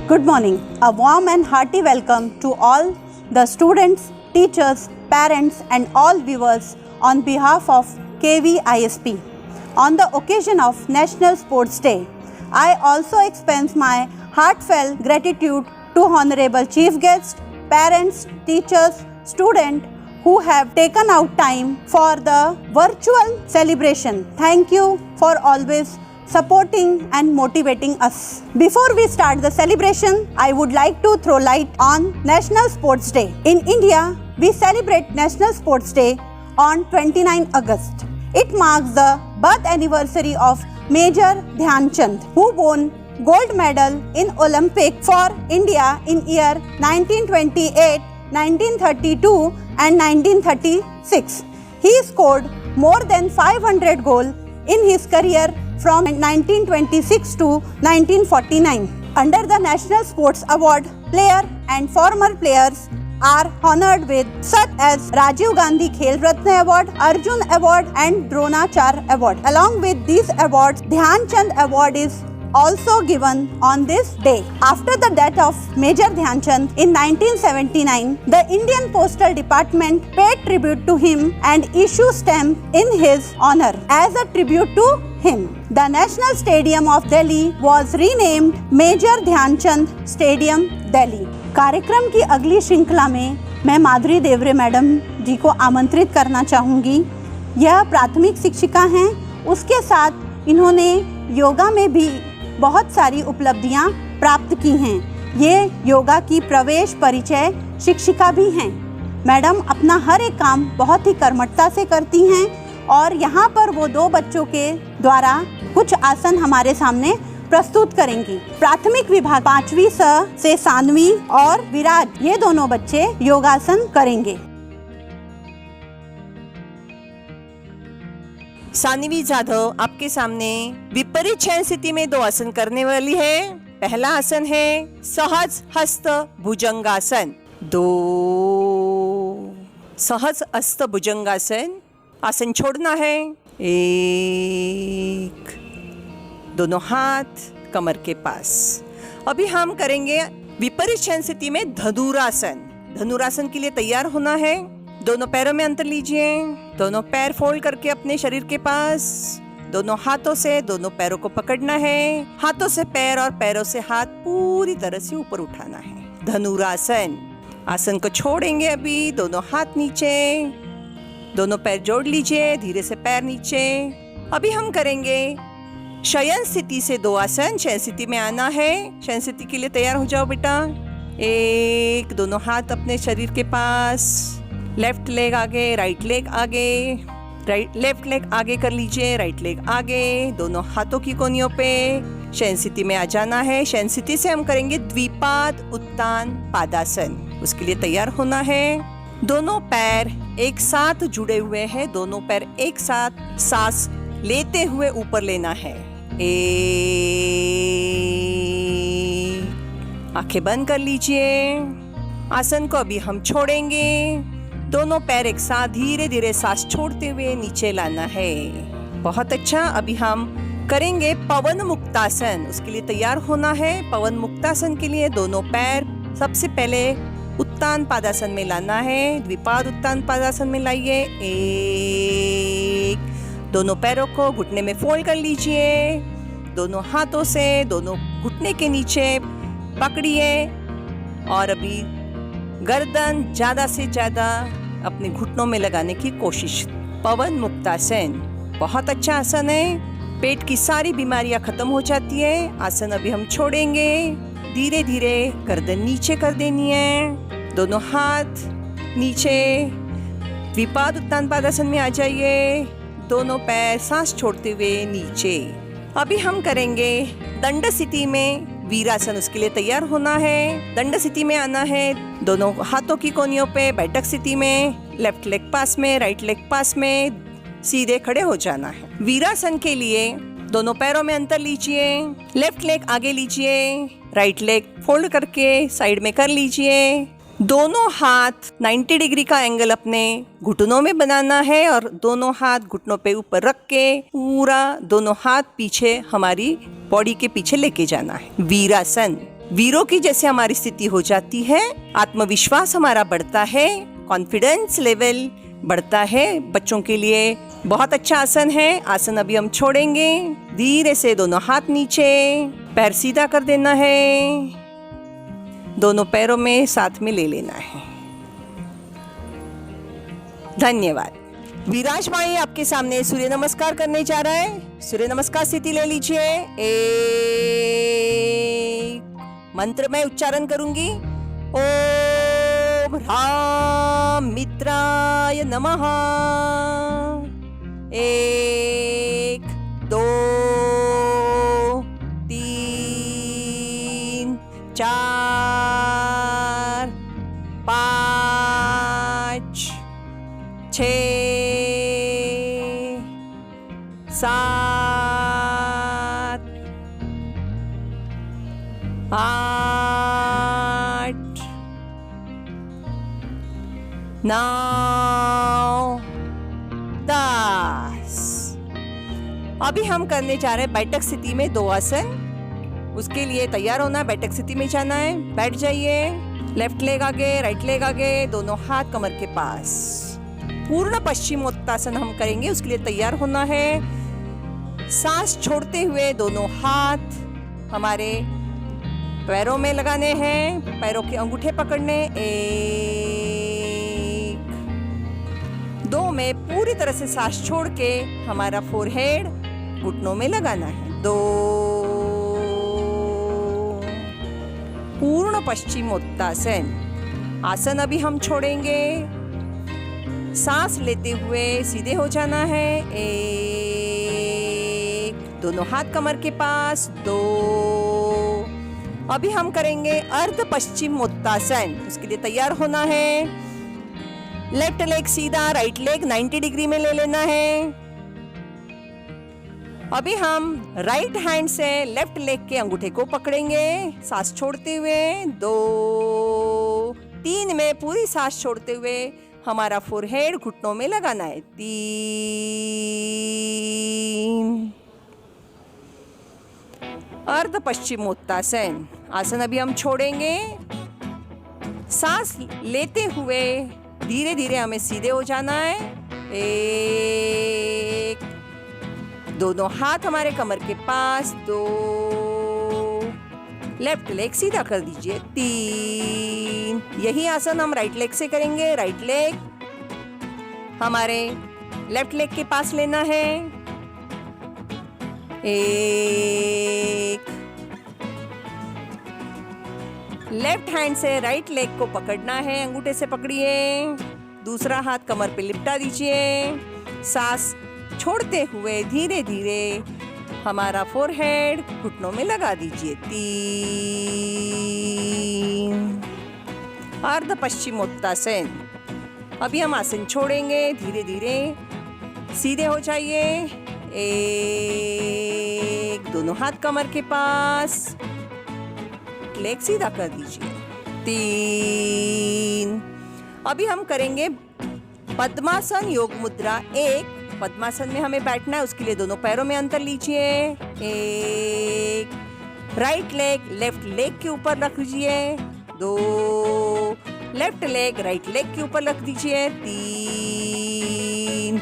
Good morning. A warm and hearty welcome to all the students, teachers, parents and all viewers on behalf of KVISP. On the occasion of National Sports Day, I also express my heartfelt gratitude to Honorable Chief Guest, parents, teachers, students who have taken out time for the virtual celebration. Thank you for always supporting and motivating us. Before we start the celebration, I would like to throw light on National Sports Day. In India, we celebrate National Sports Day on 29 August. It marks the birth anniversary of Major Dhyan Chand, who won gold medal in Olympic for India in year 1928, 1932 and 1936. He scored more than 500 goals in his career from 1926 to 1949. Under the National Sports Award, player and former players are honored with such as Rajiv Gandhi Khel Ratna Award, Arjun Award and Dronachar Award. Along with these awards, Dhyan Chand Award is also given on this day. After the death of Major Dhyan Chand in 1979, the Indian Postal Department paid tribute to him and issued stamp in his honor. As a tribute to him, the National Stadium of Delhi was renamed Major Dhyan Chand Stadium, Delhi. कार्यक्रम की अगली श्रृंखला में मैं माधुरी देवरे madam जी को आमंत्रित करना चाहूँगी। यह प्राथमिक शिक्षिका हैं, उसके साथ इन्होंने योगा में भी बहुत सारी उपलब्धियां प्राप्त की हैं। ये योगा की प्रवेश परिचय शिक्षिका भी हैं। मैडम अपना हर एक काम बहुत ही कर्मठता से करती हैं और यहाँ पर वो दो बच्चों के द्वारा कुछ आसन हमारे सामने प्रस्तुत करेंगी। प्राथमिक विभाग 5वीं से 7वीं और विराज, ये दोनों बच्चे योगासन करेंगे। सानवी जाधव आपके सामने विपरीत शयन स्थिति में 2 आसन करने वाली है। पहला आसन है सहज हस्त भुजंगासन। 2 सहज हस्त भुजंगासन। आसन छोड़ना है। 1, दोनों हाथ कमर के पास। अभी हम करेंगे विपरीत शयन स्थिति में धनुरासन। धनुरासन के लिए तैयार होना है। दोनों पैरों में अंतर लीजिए। दोनों पैर फोल्ड करके अपने शरीर के पास दोनों हाथों से दोनों पैरों को पकड़ना है। हाथों से पैर और पैरों से हाथ पूरी तरह से ऊपर उठाना है। धनुरासन। आसन को छोड़ेंगे अभी। दोनों हाथ नीचे, दोनों पैर जोड़ लीजिए। धीरे से पैर नीचे। अभी हम करेंगे शयन स्थिति से 2 आसन। शयन स्थिति में आना है। शयन स्थिति के लिए तैयार हो जाओ बेटा। 1, दोनों हाथ अपने शरीर के पास। लेफ्ट लेग आगे, राइट लेग आगे। लेफ्ट लेग आगे कर लीजिए, राइट लेग आगे। दोनों हाथों की कोनियों पे शयन स्थिति में आ जाना है। शयन स्थिति से हम करेंगे द्विपाद उत्तान पादासन। उसके लिए तैयार होना है। दोनों पैर एक साथ जुड़े हुए हैं। दोनों पैर एक साथ सांस लेते हुए ऊपर लेना है। 1, आंखें बंद कर लीजिए। आसन को अभी हम छोड़ेंगे। दोनों पैर एक साथ धीरे धीरे सांस छोड़ते हुए नीचे लाना है। बहुत अच्छा। अभी हम करेंगे पवन मुक्तासन। उसके लिए तैयार होना है। पवन मुक्तासन के लिए दोनों पैर सबसे पहले उत्तान पादासन में लाना है। द्विपाद उत्तान पादासन में लाइए। 1, दोनों पैरों को घुटने में फोल्ड कर लीजिए। दोनों हाथों से दोनों घुटने के नीचे पकड़िए और अभी गर्दन ज्यादा से ज्यादा अपने घुटनों में लगाने की कोशिश। पवन मुक्तासन बहुत अच्छा आसन है। पेट की सारी बीमारियां खत्म हो जाती है। आसन अभी हम छोड़ेंगे। धीरे धीरे गर्दन नीचे कर देनी है। दोनों हाथ नीचे। द्विपाद उत्तान पादासन में आ जाइए। दोनों पैर सांस छोड़ते हुए नीचे। अभी हम करेंगे दंड स्थिति में वीरासन। उसके लिए तैयार होना है। दंड स्थिति में आना है। दोनों हाथों की कोनियों पे बैठक स्थिति में। लेफ्ट लेग पास में, राइट लेग पास में सीधे खड़े हो जाना है। वीरासन के लिए दोनों पैरों में अंतर लीजिए। लेफ्ट लेग आगे लीजिए। राइट लेग फोल्ड करके साइड में कर लीजिए। दोनों हाथ 90 डिग्री का एंगल अपने घुटनों में बनाना है और दोनों हाथ घुटनों पे ऊपर रख के पूरा दोनों हाथ पीछे हमारी बॉडी के पीछे लेके जाना है। वीरासन। वीरों की जैसे हमारी स्थिति हो जाती है, आत्मविश्वास हमारा बढ़ता है, कॉन्फिडेंस लेवल बढ़ता है। बच्चों के लिए बहुत अच्छा आसन है। आसन अभी हम छोड़ेंगे। धीरे से दोनों हाथ नीचे, पैर सीधा कर देना है, दोनों पैरों में साथ में ले लेना है। धन्यवाद। विराजमाई आपके सामने सूर्य नमस्कार करने जा रहा है। सूर्य नमस्कार स्थिति ले लीजिए। एक मंत्र में उच्चारण करूंगी। ओम ह्रां मित्राय नमः। 1 2 3 4 5 6 7 8 9 10। अभी हम करने जा रहे हैं बैठक स्थिति में 2 आसन। उसके लिए तैयार होना है, बैठक स्थिति में जाना है। बैठ जाइए। लेफ्ट लेग आगे, राइट लेग आगे, दोनों हाथ कमर के पास। पूर्ण पश्चिमोत्तासन हम करेंगे, उसके लिए तैयार होना है। सांस छोड़ते हुए दोनों हाथ हमारे पैरों में लगाने हैं, पैरों के अंगूठे पकड़ने। 1 2 में पूरी तरह से सांस छोड़ के हमारा फोरहेड घुटनों में लगाना है। 2 पूर्ण पश्चिमोत्तासन आसन अभी हम छोड़ेंगे। सांस लेते हुए सीधे हो जाना है। 1 दोनों हाथ कमर के पास। 2 अभी हम करेंगे अर्ध पश्चिमोत्तासन। उसके लिए तैयार होना है। लेफ्ट लेग सीधा, राइट लेग 90 डिग्री में ले लेना है। अभी हम राइट हैंड से लेफ्ट लेग के अंगूठे को पकड़ेंगे, सांस छोड़ते हुए। 2 3 में पूरी सांस छोड़ते हुए हमारा फोरहेड घुटनों में लगाना है। 3 अर्ध पश्चिमोत्तासन आसन अभी हम छोड़ेंगे। सांस लेते हुए धीरे धीरे हमें सीधे हो जाना है। 1 दोनों हाथ हमारे कमर के पास। 2 लेफ्ट लेग सीधा कर दीजिए। 3 यही आसन हम राइट लेग से करेंगे। राइट लेग हमारे लेफ्ट लेग के पास लेना है। 1 लेफ्ट हैंड से राइट लेग को पकड़ना है, अंगूठे से पकड़िए। दूसरा हाथ कमर पे लिपटा दीजिए। सांस छोड़ते हुए धीरे धीरे हमारा फोरहेड घुटनों में लगा दीजिए। 3 अर्ध पश्चिमोत्तासन। अभी हम आसन छोड़ेंगे, धीरे धीरे सीधे हो जाइए। 1 दोनों हाथ कमर के पास, लेग सीधा कर दीजिए। 3 अभी हम करेंगे पद्मासन योग मुद्रा। 1 पद्मासन में हमें बैठना है, उसके लिए दोनों पैरों में अंतर लीजिए। 1 राइट लेग लेफ्ट लेग के ऊपर रख दीजिए। 2 लेफ्ट लेग राइट लेग के ऊपर रख दीजिए। 3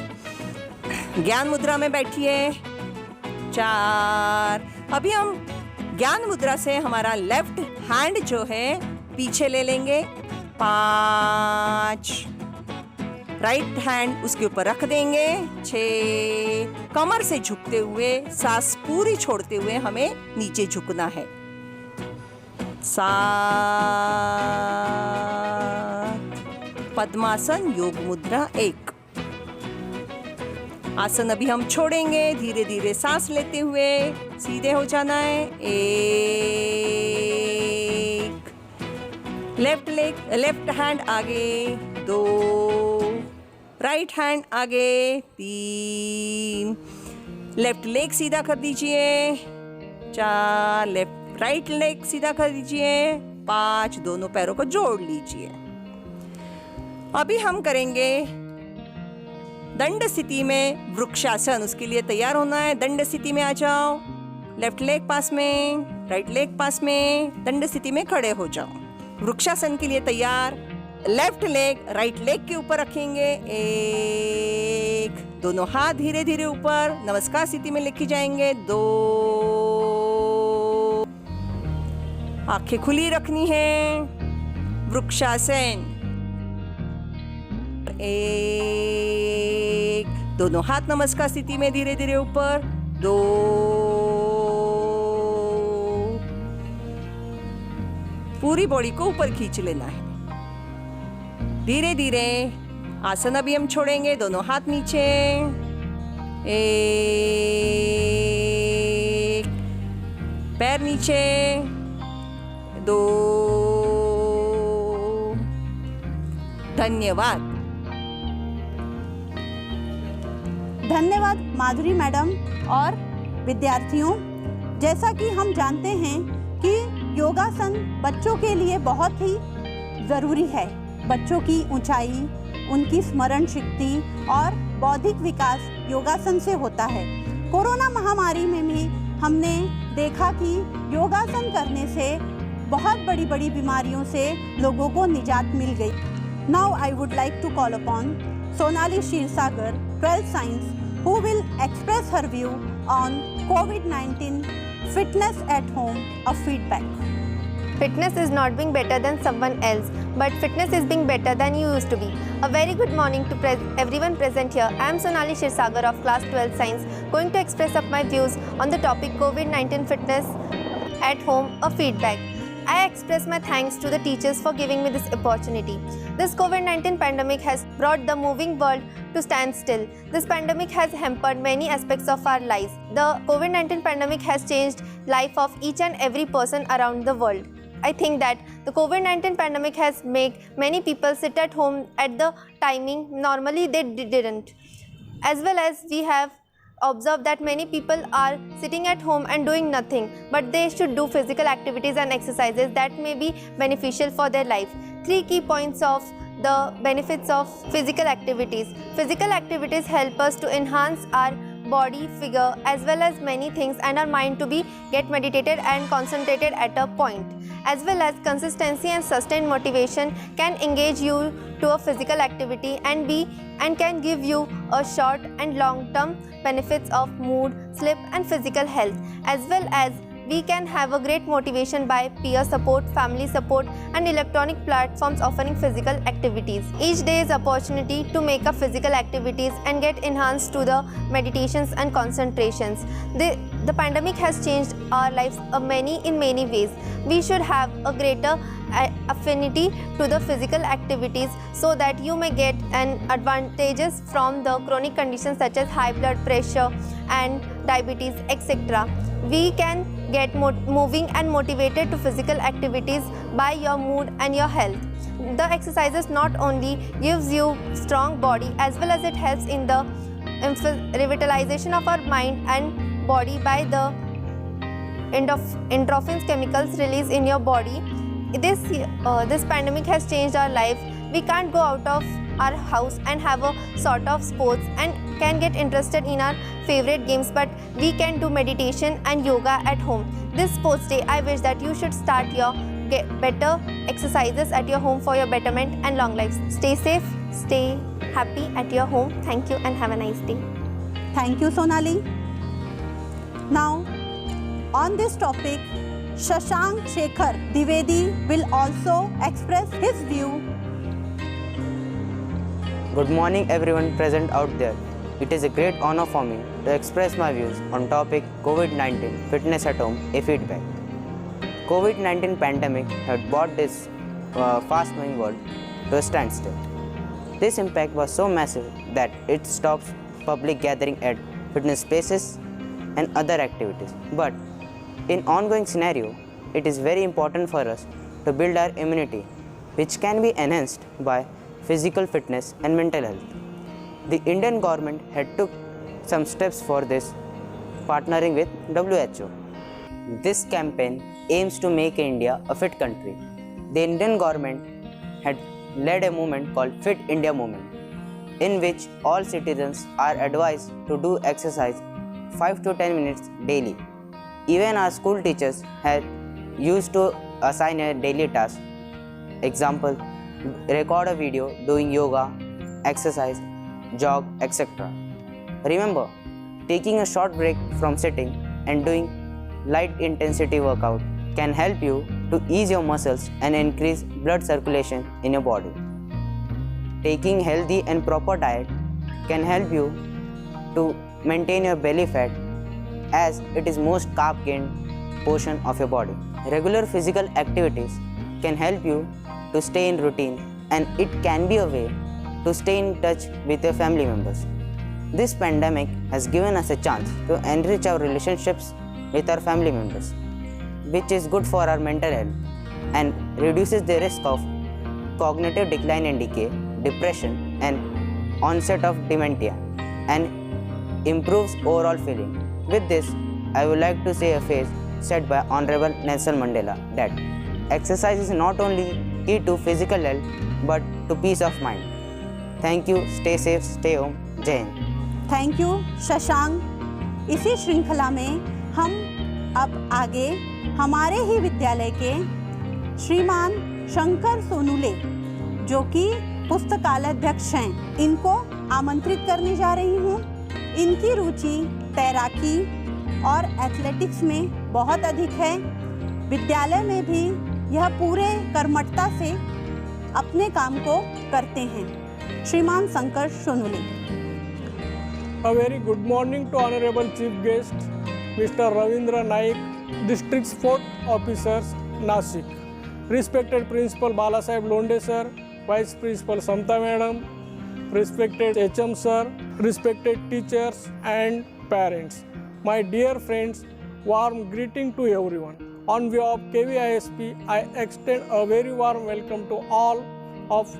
ज्ञान मुद्रा में बैठिए। 4 अभी हम ज्ञान मुद्रा से हमारा लेफ्ट हैंड जो है पीछे ले लेंगे। 5 राइट हैंड उसके ऊपर रख देंगे। 6 कमर से झुकते हुए सांस पूरी छोड़ते हुए हमें नीचे झुकना है। 7 पद्मासन योग मुद्रा 1 आसन अभी हम छोड़ेंगे, धीरे धीरे सांस लेते हुए सीधे हो जाना है। 1 लेफ्ट लेग लेफ्ट हैंड आगे। 2 राइट हैंड आगे। 3 लेफ्ट लेग सीधा कर दीजिए। 4 लेफ्ट राइट लेग सीधा कर दीजिए। 5 दोनों पैरों को जोड़ लीजिए। अभी हम करेंगे दंड स्थिति में वृक्षासन। उसके लिए तैयार होना है। दंड स्थिति में आ जाओ। लेफ्ट लेग पास में, राइट लेग पास में दंड स्थिति में खड़े हो जाओ। वृक्षासन के लिए तैयार। लेफ्ट लेग राइट लेग के ऊपर रखेंगे। 1, दोनों हाथ धीरे धीरे ऊपर नमस्कार स्थिति में लेके जाएंगे। 2, आंखें खुली रखनी है। वृक्षासन। 1, दोनों हाथ नमस्कार स्थिति में धीरे धीरे ऊपर। 2, पूरी बॉडी को ऊपर खींच लेना है। धीरे धीरे आसन अभी हम छोड़ेंगे। दोनों हाथ नीचे। 1, पैर नीचे। 2, धन्यवाद। धन्यवाद माधुरी मैडम और विद्यार्थियों। जैसा कि हम जानते हैं कि योगासन बच्चों के लिए बहुत ही ज़रूरी है। बच्चों की ऊंचाई, उनकी स्मरण शक्ति और बौद्धिक विकास योगासन से होता है। कोरोना महामारी में भी हमने देखा कि योगासन करने से बहुत बड़ी बड़ी बीमारियों से लोगों को निजात मिल गई। Now I would like to call upon Sonali Shirsagar, 12th Science, who will express her view on COVID-19 fitness at home, a feedback. Fitness is not being better than someone else, but fitness is being better than you used to be. A very good morning to everyone present here. I am Sonali Shirsagar of class 12 Science, going to express up my views on the topic COVID-19 fitness at home, a feedback. I express my thanks to the teachers for giving me this opportunity. This COVID-19 pandemic has brought the moving world to stand still. This pandemic has hampered many aspects of our lives. The COVID-19 pandemic has changed life of each and every person around the world. I think that the COVID-19 pandemic has made many people sit at home at the timing normally they didn't. As well as we have observed that many people are sitting at home and doing nothing, but they should do physical activities and exercises that may be beneficial for their life. 3 key points of the benefits of physical activities. Physical activities help us to enhance our body, figure, as well as many things, and our mind to be get meditated and concentrated at a point. As well as consistency and sustained motivation can engage you to a physical activity and can give you a short and long term benefits of mood, sleep and physical health. As well as we can have a great motivation by peer support, family support and electronic platforms offering physical activities. Each day is opportunity to make up physical activities and get enhanced to the meditations and concentrations. The pandemic has changed our lives in many ways. We should have a greater affinity to the physical activities so that you may get an advantages from the chronic conditions such as high blood pressure and diabetes, etc. We can get moving and motivated to physical activities by your mood and your health. The exercises not only gives you strong body as well as it helps in the revitalization of our mind and body by the endorphins chemicals released in your body. This pandemic has changed our life. We can't go out of our house and have a sort of sports and can get interested in our favorite games, but we can do meditation and yoga at home. This sports day, I wish that you should start your better exercises at your home for your betterment and long lives. Stay safe, stay happy at your home. Thank you and have a nice day. Thank you, Sonali. Now, on this topic, Shashank Shekhar Dwivedi will also express his view. Good morning everyone present out there. It is a great honor for me to express my views on topic COVID-19 fitness at home, a feedback. COVID-19 pandemic had brought this fast-moving world to a standstill. This impact was so massive that it stops public gathering at fitness spaces and other activities. But in ongoing scenario, it is very important for us to build our immunity, which can be enhanced by physical fitness and mental health. The Indian government had took some steps for this, partnering with WHO. This campaign aims to make India a fit country. The Indian government had led a movement called Fit India Movement, in which all citizens are advised to do exercise 5 to 10 minutes daily. Even our school teachers had used to assign a daily task. Example, record a video doing yoga, exercise, jog, etc. Remember, taking a short break from sitting and doing light intensity workout can help you to ease your muscles and increase blood circulation in your body. Taking healthy and proper diet can help you to maintain your belly fat as it is most carb gained portion of your body. Regular physical activities can help you to stay in routine, and it can be a way to stay in touch with your family members. This pandemic has given us a chance to enrich our relationships with our family members, which is good for our mental health and reduces the risk of cognitive decline and decay, depression, and onset of dementia, and improves overall feeling. With this, I would like to say a phrase said by Honorable Nelson Mandela that exercise is not only key to physical health but to peace of mind. Thank you, stay safe, stay home, Jai Hind. Thank you Shashank. इसी श्रृंखला में हम अब आगे हमारे ही विद्यालय के श्रीमान शंकर सोनुले, जो कि पुस्तकालयाध्यक्ष हैं, इनको आमंत्रित करने जा रही हूँ। इनकी रुचि तैराकी और एथलेटिक्स में बहुत अधिक है। विद्यालय में भी यह पूरे कर्मठता से अपने काम को करते हैं। श्रीमान शंकर सोनुले। A very good morning to Honorable Chief Guest, Mr. Ravindra Naik, District Sport Officers, Nasik. Respected Principal Balasaheb Londe Sir, Vice Principal Samta Madam, respected HM Sir, respected teachers and parents. My dear friends, warm greeting to everyone. On behalf of KVISP, I extend a very warm welcome to all of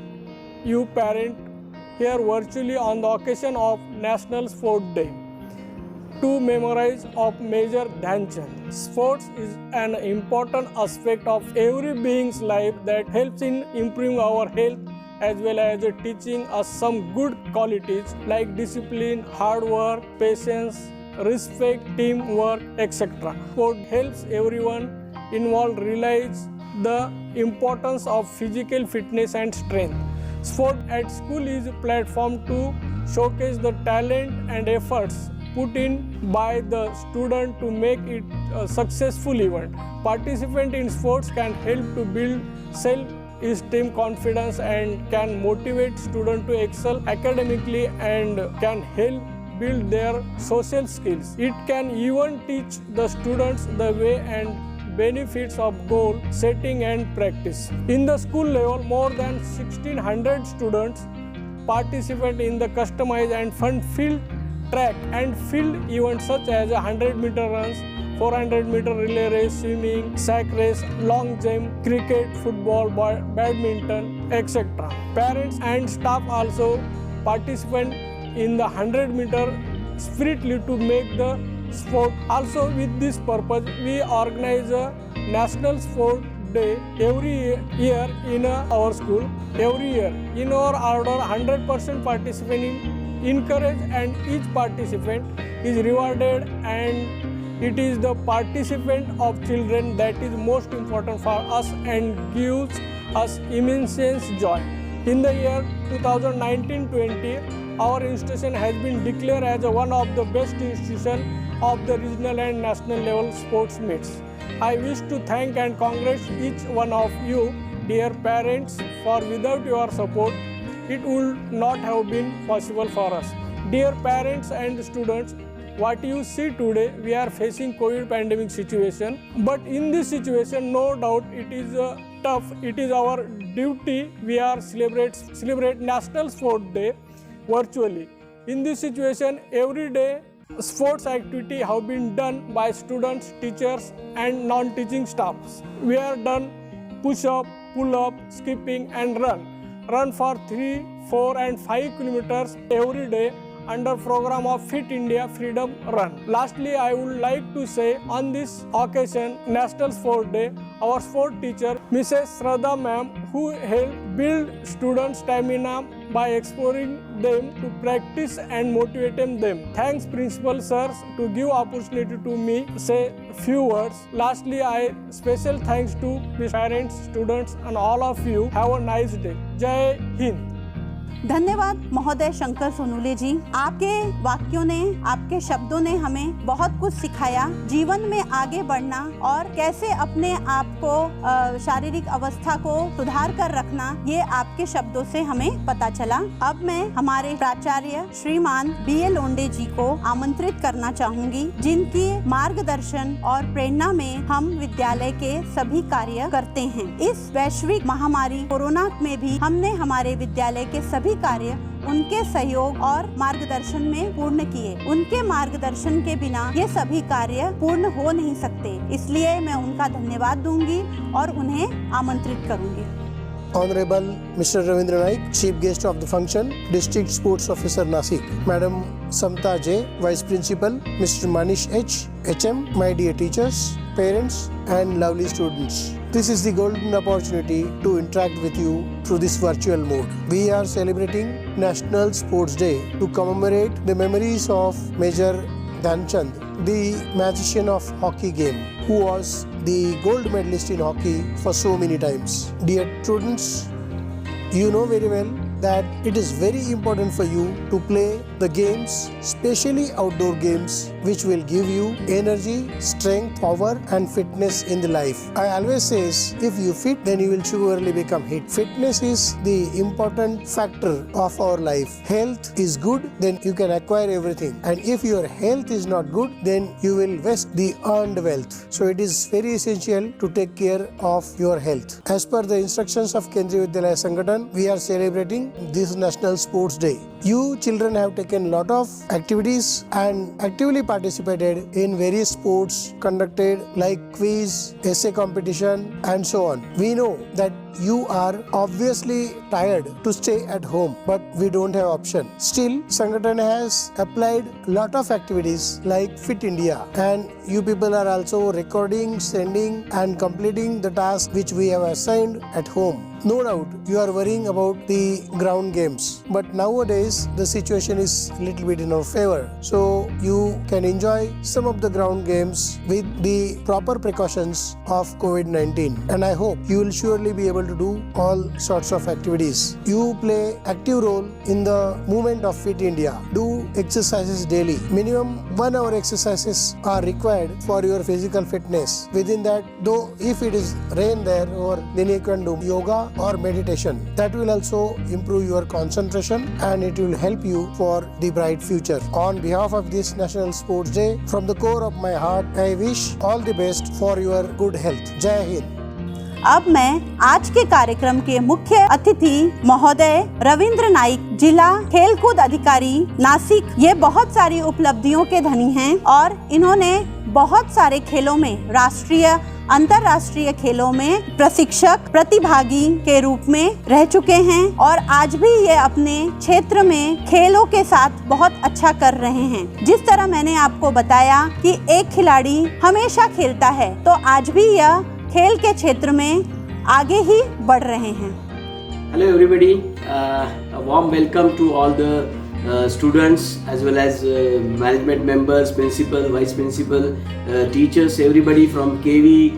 you parents here virtually on the occasion of National Sport Day to memorize of Major Dhyan Chand. Sports is an important aspect of every being's life that helps in improving our health as well as teaching us some good qualities like discipline, hard work, patience, respect, teamwork, etc. Sport helps everyone involved realize the importance of physical fitness and strength. Sport at school is a platform to showcase the talent and efforts put in by the student to make it a successful event. Participant in sports can help to build self-esteem, confidence, and can motivate students to excel academically and can help build their social skills. It can even teach the students the way and benefits of goal setting and practice. In the school level, more than 1600 students participate in the customized and fun field track and field events such as 100-meter runs, 400-meter relay race, swimming, sack race, long jump, cricket, football, badminton, etc. Parents and staff also participate in the 100-meter spiritly to make the sport. Also with this purpose, we organize a National Sport Day every year in our school. Every year, in our order, 100% participants encouraged and each participant is rewarded, and it is the participant of children that is most important for us and gives us immense joy. In the year 2019-20, our institution has been declared as one of the best institutions of the regional and national level sports meets. I wish to thank and congratulate each one of you, dear parents, for without your support, it would not have been possible for us. Dear parents and students, what you see today, we are facing COVID pandemic situation. But in this situation, no doubt it is tough. It is our duty. We are celebrate National Sport Day virtually. In this situation, every day sports activity have been done by students, teachers and non-teaching staffs. We are done push-up, pull-up, skipping and run. Run for 3, 4 and 5 kilometers every day under program of Fit India Freedom Run. Lastly, I would like to say on this occasion, National Sport Day, our sport teacher, Mrs. Shraddha Ma'am, who helped build students' stamina by exposing them to practice and motivating them. Thanks Principal Sirs to give opportunity to me say few words. Lastly, I special thanks to the parents, students and all of you. Have a nice day. Jai Hind. धन्यवाद महोदय शंकर सोनुले जी। आपके वाक्यों ने, आपके शब्दों ने हमें बहुत कुछ सिखाया, जीवन में आगे बढ़ना और कैसे अपने आप को शारीरिक अवस्था को सुधार कर रखना, ये आपके शब्दों से हमें पता चला। अब मैं हमारे प्राचार्य श्रीमान B.A. लोंडे जी को आमंत्रित करना चाहूंगी, जिनकी मार्गदर्शन और प्रेरणा में हम विद्यालय के सभी कार्य करते हैं। इस वैश्विक महामारी कोरोना में भी हमने हमारे विद्यालय के सभी कार्य उनके सहयोग और मार्गदर्शन में पूर्ण किए। उनके मार्गदर्शन के बिना ये सभी कार्य पूर्ण हो नहीं सकते, इसलिए मैं उनका धन्यवाद दूंगी और उन्हें आमंत्रित करूंगी। Honorable Mr. Ravindra Naik, Chief Guest of the function, District Sports Officer Nasik, Madam Samta J, Vice Principal, Mr. Manish H, HM, my dear teachers, parents and lovely students. This is the golden opportunity to interact with you through this virtual mode. We are celebrating National Sports Day to commemorate the memories of Major Dhyan Chand, the magician of hockey game, who was the gold medalist in hockey for so many times. Dear students, you know very well that it is very important for you to play the games, especially outdoor games, which will give you energy, strength, power and fitness in the life. I always says, if you fit, then you will surely become hit. Fitness is the important factor of our life. Health is good, then you can acquire everything. And if your health is not good, then you will waste the earned wealth. So it is very essential to take care of your health. As per the instructions of Kendriya Vidyalaya Sangathan, we are celebrating this National Sports Day. You children have taken lot of activities and actively participated in various sports conducted like quiz, essay competition and so on. We know that you are obviously tired to stay at home, but we don't have option. Still, Sangathan has applied lot of activities like Fit India, and you people are also recording, sending and completing the task which we have assigned at home. No doubt you are worrying about the ground games, but nowadays the situation is little bit in our favor. So you can enjoy some of the ground games with the proper precautions of COVID-19, and I hope you will surely be able to do all sorts of activities. You play active role in the movement of Fit India. Do exercises daily. Minimum 1 hour exercises are required for your physical fitness. Within that, though if it is rain there, or then you can do yoga or meditation. That will also improve your concentration and it will help you for the bright future. On behalf of this National Sports Day, from the core of my heart, I wish all the best for your good health. Jai Hind. अब मैं आज के कार्यक्रम के मुख्य अतिथि महोदय रविंद्र नाइक, जिला खेलकूद अधिकारी नासिक, ये बहुत सारी उपलब्धियों के धनी हैं और इन्होंने बहुत सारे खेलों में, राष्ट्रीय अंतर्राष्ट्रीय खेलों में प्रशिक्षक, प्रतिभागी के रूप में रह चुके हैं और आज भी ये अपने क्षेत्र में खेलों के साथ बहुत अच्छा कर रहे हैं। जिस तरह मैंने आपको बताया कि एक खिलाड़ी हमेशा खेलता है, तो आज भी यह खेल के क्षेत्र में आगे ही बढ़ रहे हैं। Hello everybody, a warm welcome to all the students as well as management members, principal, vice principal, teachers, everybody from KV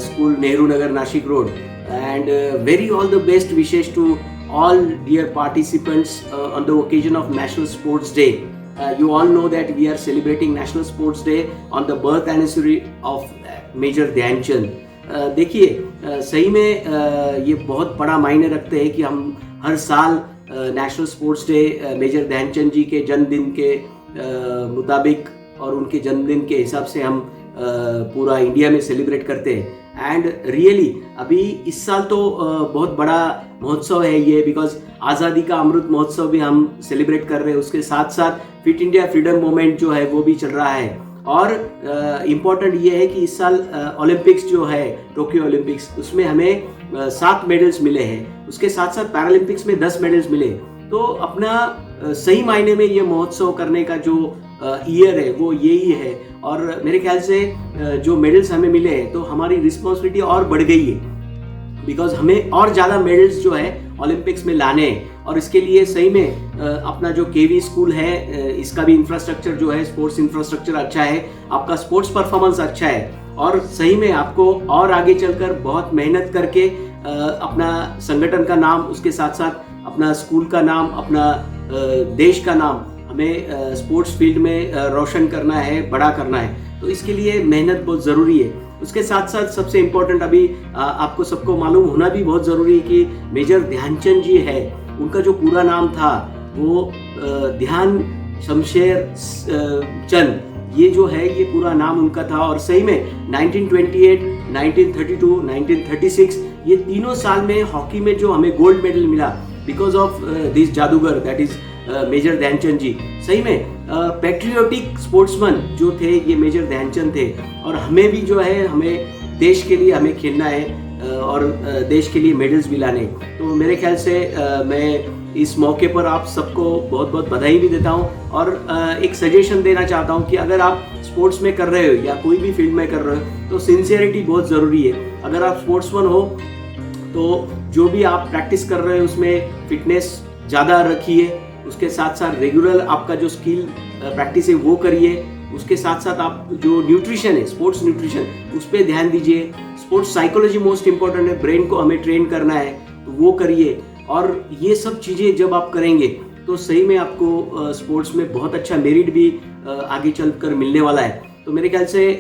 School, Nehru Nagar, Nashik Road, and very all the best wishes to all dear participants on the occasion of National Sports Day. You all know that we are celebrating National Sports Day on the birth anniversary of Major Dhyan Chand. देखिए सही में ये बहुत बड़ा मायने रखते हैं कि हम हर साल national sports day major Dhyan Chand ji के जन्मदिन के मुताबिक और उनके जन्मदिन के हिसाब से हम पूरा इंडिया में सेलिब्रेट करते हैं। एंड रियली अभी इस साल तो बहुत बड़ा महोत्सव है ये, बिकॉज आज़ादी का अमृत महोत्सव भी हम सेलिब्रेट कर रहे हैं। उसके साथ साथ फिट इंडिया फ्रीडम मूवमेंट जो है वो भी चल रहा है। और इम्पॉर्टेंट ये है कि इस साल ओलंपिक्स जो है, टोक्यो ओलंपिक्स, उसमें हमें 7 मेडल्स मिले हैं। उसके साथ साथ पैरालंपिक्स में 10 मेडल्स मिले। तो अपना सही मायने में ये महोत्सव करने का जो ईयर है वो यही है। और मेरे ख्याल से जो मेडल्स हमें मिले हैं तो हमारी रिस्पॉन्सिबिलिटी और बढ़ गई है, बिकॉज हमें और ज़्यादा मेडल्स जो है ओलंपिक्स में लाने हैं। और इसके लिए सही में अपना जो केवी स्कूल है इसका भी इंफ्रास्ट्रक्चर जो है, स्पोर्ट्स इंफ्रास्ट्रक्चर अच्छा है, आपका स्पोर्ट्स परफॉर्मेंस अच्छा है, और सही में आपको और आगे चलकर बहुत मेहनत करके अपना संगठन का नाम, उसके साथ साथ अपना स्कूल का नाम, अपना देश का नाम हमें स्पोर्ट्स फील्ड में रोशन करना है, बड़ा करना है। तो इसके लिए मेहनत बहुत ज़रूरी है। उसके साथ साथ सबसे इम्पोर्टेंट अभी आपको सबको मालूम होना भी बहुत ज़रूरी है कि मेजर ध्यानचंद जी है, उनका जो पूरा नाम था वो ध्यान शमशेर चंद, ये जो है ये पूरा नाम उनका था। और सही में 1928, 1932, 1936 ये तीनों साल में हॉकी में जो हमें गोल्ड मेडल मिला बिकॉज ऑफ दिस जादूगर, दैट इज मेजर ध्यानचंद जी। सही में पैट्रियोटिक स्पोर्ट्समैन जो थे ये मेजर ध्यानचंद थे। और हमें भी जो है, हमें देश के लिए हमें खेलना है और देश के लिए मेडल्स भी लाने। तो मेरे ख्याल से मैं इस मौके पर आप सबको बहुत बहुत बधाई भी देता हूँ और एक सजेशन देना चाहता हूँ कि अगर आप स्पोर्ट्स में कर रहे हो या कोई भी फील्ड में कर रहे हो तो सिंसियरिटी बहुत ज़रूरी है। अगर आप स्पोर्ट्समैन हो तो जो भी आप प्रैक्टिस कर रहे हो उसमें फिटनेस ज़्यादा रखिए, उसके साथ साथ रेगुलर आपका जो स्किल प्रैक्टिस है वो करिए, उसके साथ साथ आप जो न्यूट्रिशन है, स्पोर्ट्स न्यूट्रिशन, उस पर ध्यान दीजिए। स्पोर्ट्स साइकोलॉजी मोस्ट इंपॉर्टेंट है, ब्रेन को हमें ट्रेन करना है तो वो करिए। और ये सब चीज़ें जब आप करेंगे तो सही में आपको स्पोर्ट्स में बहुत अच्छा मेरिट भी आगे चलकर मिलने वाला है। तो मेरे ख्याल से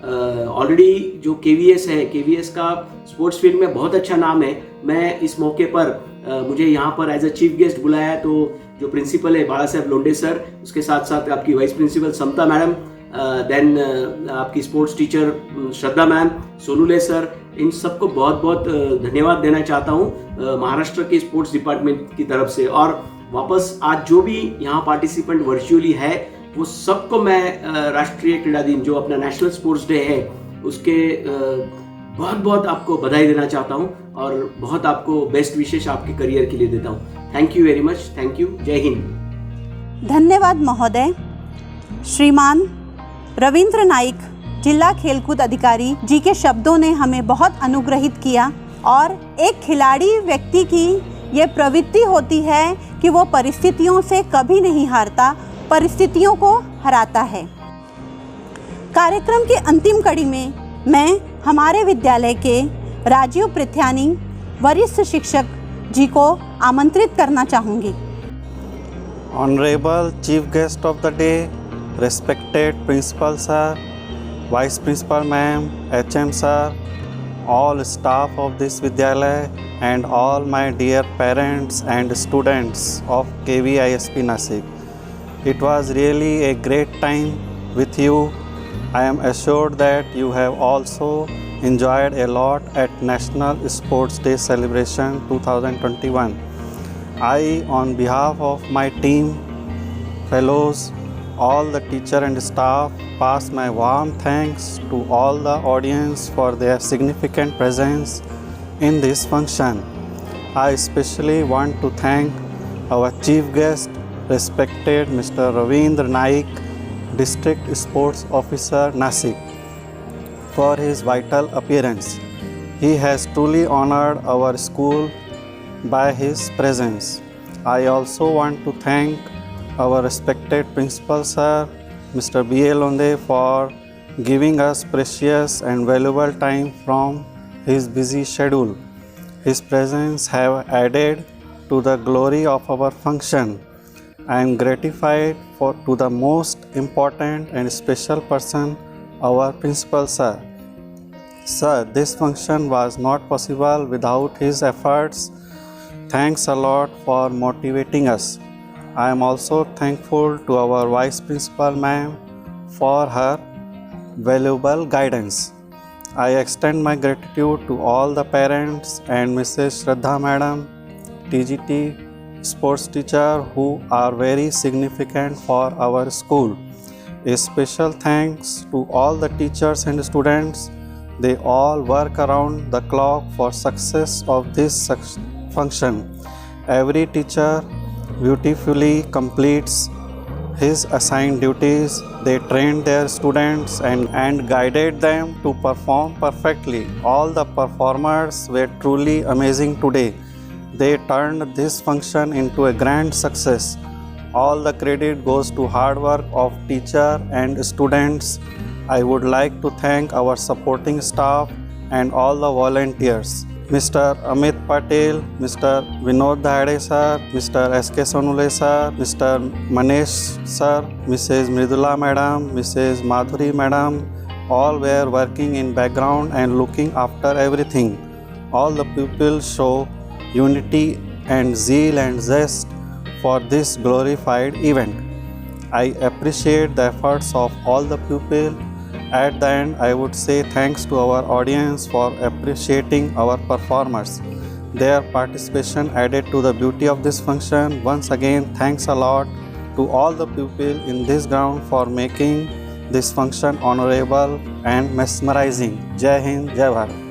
ऑलरेडी जो केवीएस है, केवीएस का स्पोर्ट्स फील्ड में बहुत अच्छा नाम है। मैं इस मौके पर मुझे यहाँ पर एज अ चीफ गेस्ट बुलाया, तो जो प्रिंसिपल है बाला साहेब लोंढे सर, उसके साथ साथ आपकी वाइस प्रिंसिपल समता मैडम, देन आपकी स्पोर्ट्स टीचर श्रद्धा मैम, सोनुले सर, इन सबको बहुत बहुत धन्यवाद देना चाहता हूँ महाराष्ट्र के स्पोर्ट्स डिपार्टमेंट की तरफ से। और वापस आज जो भी यहाँ पार्टिसिपेंट वर्चुअली है वो सबको मैं राष्ट्रीय क्रीड़ा दिन जो अपना नेशनल स्पोर्ट्स डे है उसके बहुत बहुत आपको बधाई देना चाहता हूँ और बहुत आपको बेस्ट विशेष आपके करियर के लिए देता हूँ। Thank you very much, thank you, जय हिंद। धन्यवाद महोदय। श्रीमान रविंद्र नाइक, जिला खेलकूद अधिकारी जी के शब्दों ने हमें बहुत अनुग्रहित किया। और एक खिलाड़ी व्यक्ति की ये प्रवृत्ति होती है कि वो परिस्थितियों से कभी नहीं हारता, परिस्थितियों को हराता है। कार्यक्रम की अंतिम कड़ी में मैं हमारे विद्यालय के राजीव पृथ्यानी वरिष्ठ शिक्षक जी को आमंत्रित करना चाहूँगी। Honorable Chief Guest of the day, respected Principal Sir, Vice Principal Ma'am, HM Sir, all staff of this Vidyalaya and all my dear parents and students of KVISP Nasik. It was really a great time with you. I am assured that you have also enjoyed a lot at National Sports Day Celebration 2021. I, on behalf of my team, fellows, all the teacher and staff, pass my warm thanks to all the audience for their significant presence in this function. I especially want to thank our chief guest, respected Mr. Ravindra Naik, District Sports Officer, Nasik, for his vital appearance. He has truly honored our school by his presence. I also want to thank our respected Principal Sir, Mr. B.A. Londe, for giving us precious and valuable time from his busy schedule. His presence have added to the glory of our function. I am gratified to the most important and special person, our Principal Sir. Sir, this function was not possible without his efforts. Thanks a lot for motivating us. I am also thankful to our Vice Principal Ma'am for her valuable guidance. I extend my gratitude to all the parents and Mrs. Shraddha Madam, TGT sports teacher, who are very significant for our school. A special thanks to all the teachers and students. They all work around the clock for success of this function. Every teacher beautifully completes his assigned duties. They trained their students and guided them to perform perfectly. All the performers were truly amazing today. They turned this function into a grand success. All the credit goes to hard work of teacher and students. I would like to thank our supporting staff and all the volunteers. Mr. Amit Patel, Mr. Vinod Dahade sir, Mr. S.K. Sonule sir, Mr. Manish sir, Mrs. Mridula madam, Mrs. Madhuri madam, all were working in background and looking after everything. All the pupils show unity and zeal and zest for this glorified event. I appreciate the efforts of all the pupils. At the end, I would say thanks to our audience for appreciating our performers. Their participation added to the beauty of this function. Once again, thanks a lot to all the pupils in this ground for making this function honorable and mesmerizing. Jai Hind, Jai Bharat.